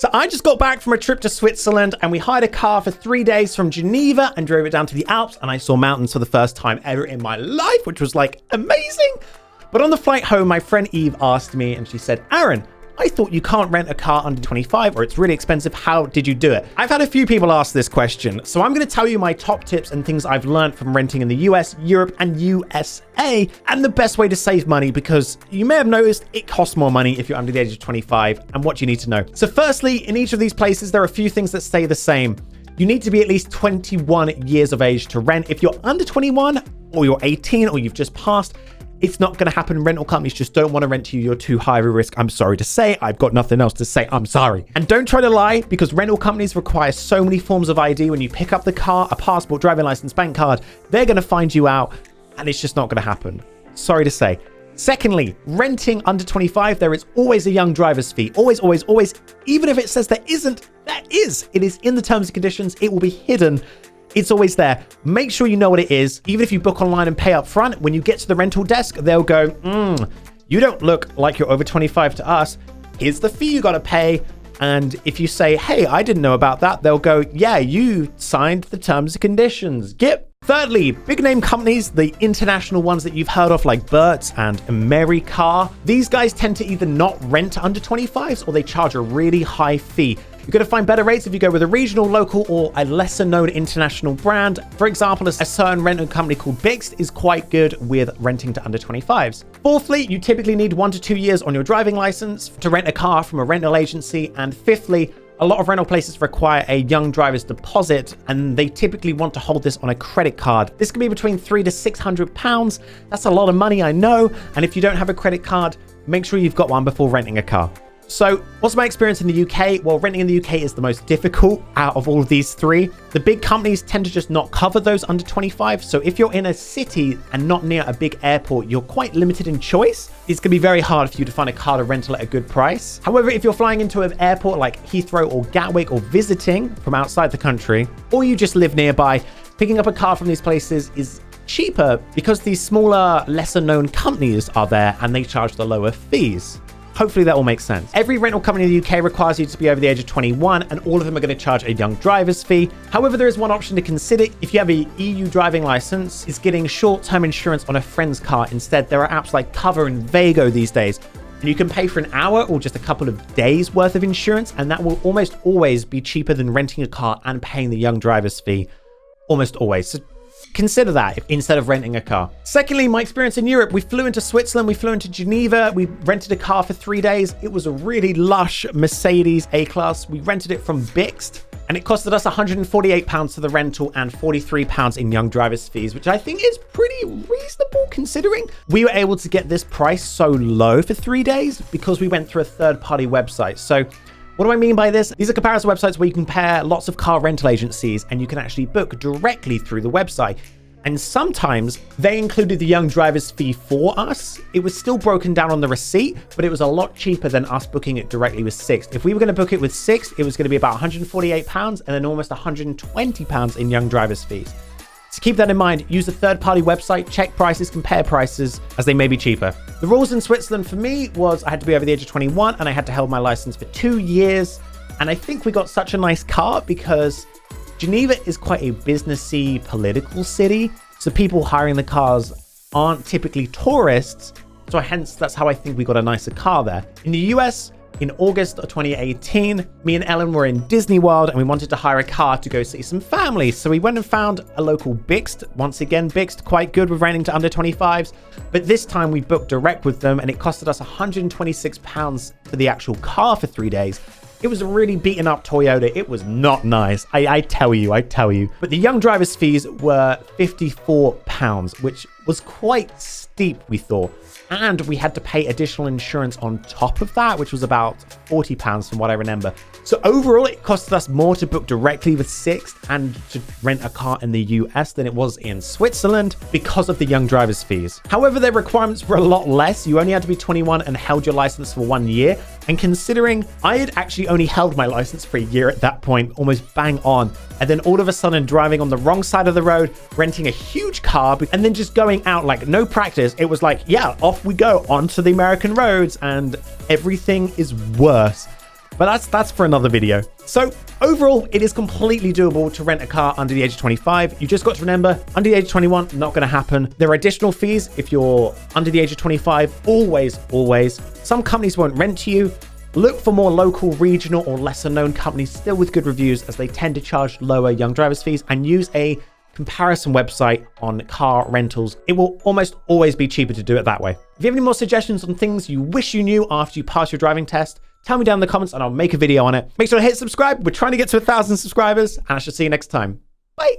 So I just got back from a trip to Switzerland and we hired a car for 3 days from Geneva and drove it down to the Alps, and I saw mountains for the first time ever in my life, which was like amazing. But on the flight home, my friend Eve asked me and she said, Aaron, I thought you can't rent a car under 25 or it's really expensive. How did you do it? I've had a few people ask this question, so I'm going to tell you my top tips and things I've learned from renting in the US, Europe, and USA, and the best way to save money, because you may have noticed it costs more money if you're under the age of 25, and what you need to know. So firstly, in each of these places, there are a few things that stay the same. You need to be at least 21 years of age to rent. If you're under 21 or you're 18 or you've just passed, it's not going to happen. Rental companies just don't want to rent to you. You're too high of a risk. I'm sorry to say. I've got nothing else to say. I'm sorry. And don't try to lie, because rental companies require so many forms of ID when you pick up the car, a passport, driving license, bank card. They're going to find you out and it's just not going to happen. Sorry to say. Secondly, renting under 25, there is always a young driver's fee. Always, always, always. Even if it says there isn't, there is. It is in the terms and conditions. It will be hidden. It's always there. Make sure you know what it is. Even if you book online and pay up front, when you get to the rental desk, they'll go, you don't look like you're over 25 to us. Here's the fee you got to pay. And if you say, hey, I didn't know about that, they'll go, yeah, you signed the terms and conditions. Thirdly, big name companies, the international ones that you've heard of like Bert's and Americar, these guys tend to either not rent under 25s or they charge a really high fee. You're going to find better rates if you go with a regional, local, or a lesser known international brand. For example, a certain rental company called Bixt is quite good with renting to under 25s. Fourthly, you typically need 1 to 2 years on your driving license to rent a car from a rental agency. And fifthly, a lot of rental places require a young driver's deposit, and they typically want to hold this on a credit card. This can be between £300 to £600. That's a lot of money, I know. And if you don't have a credit card, make sure you've got one before renting a car. So what's my experience in the UK? Well, renting in the UK is the most difficult out of all of these three. The big companies tend to just not cover those under 25. So if you're in a city and not near a big airport, you're quite limited in choice. It's going to be very hard for you to find a car to rental at a good price. However, if you're flying into an airport like Heathrow or Gatwick or visiting from outside the country, or you just live nearby, picking up a car from these places is cheaper because these smaller, lesser known companies are there and they charge the lower fees. Hopefully that all makes sense. Every rental company in the UK requires you to be over the age of 21, and all of them are going to charge a young driver's fee. However, there is one option to consider. If you have an EU driving license, is getting short-term insurance on a friend's car instead. There are apps like Cover and Vago these days, and you can pay for an hour or just a couple of days worth of insurance, and that will almost always be cheaper than renting a car and paying the young driver's fee. Almost always. So consider that instead of renting a car. Secondly, my experience in Europe, we flew into Switzerland, we flew into Geneva, we rented a car for 3 days. It was a really lush Mercedes A-Class. We rented it from Bixt, and it costed us £148 for the rental and £43 in young driver's fees, which I think is pretty reasonable considering we were able to get this price so low for 3 days because we went through a third-party website. So what do I mean by this? These are comparison websites where you compare lots of car rental agencies and you can actually book directly through the website. And sometimes they included the young driver's fee for us. It was still broken down on the receipt, but it was a lot cheaper than us booking it directly with Sixt. If we were going to book it with Sixt, it was going to be about £148 and then almost £120 in young driver's fees. So keep that in mind. Use a third-party website, check prices, compare prices, as they may be cheaper. The rules in Switzerland for me was I had to be over the age of 21 and I had to hold my license for 2 years. And I think we got such a nice car because Geneva is quite a businessy, political city. So people hiring the cars aren't typically tourists. So hence, that's how I think we got a nicer car there. In the US, in August of 2018, me and Ellen were in Disney World and we wanted to hire a car to go see some family. So we went and found a local Bixt. Once again, Bixt, quite good with renting to under 25s. But this time we booked direct with them and it costed us £126 for the actual car for 3 days. It was a really beaten up Toyota. It was not nice. I tell you. But the young driver's fees were £54, which was quite steep, we thought. And we had to pay additional insurance on top of that, which was about £40 from what I remember. So overall, it costed us more to book directly with Sixt and to rent a car in the US than it was in Switzerland because of the young driver's fees. However, their requirements were a lot less. You only had to be 21 and held your license for 1 year. And considering I had actually only held my license for a year at that point, almost bang on. And then all of a sudden driving on the wrong side of the road, renting a huge car, and then just going out like no practice. It was like, yeah, off we go onto the American roads and everything is worse. But that's for another video. So overall, it is completely doable to rent a car under the age of 25. You just got to remember, under the age of 21, not going to happen. There are additional fees if you're under the age of 25. Always. Some companies won't rent to you. Look for more local, regional, or lesser known companies still with good reviews, as they tend to charge lower young drivers fees, and use a comparison website on car rentals. It will almost always be cheaper to do it that way. If you have any more suggestions on things you wish you knew after you pass your driving test, tell me down in the comments and I'll make a video on it. Make sure to hit subscribe. We're trying to get to 1,000 subscribers, and I shall see you next time. Bye.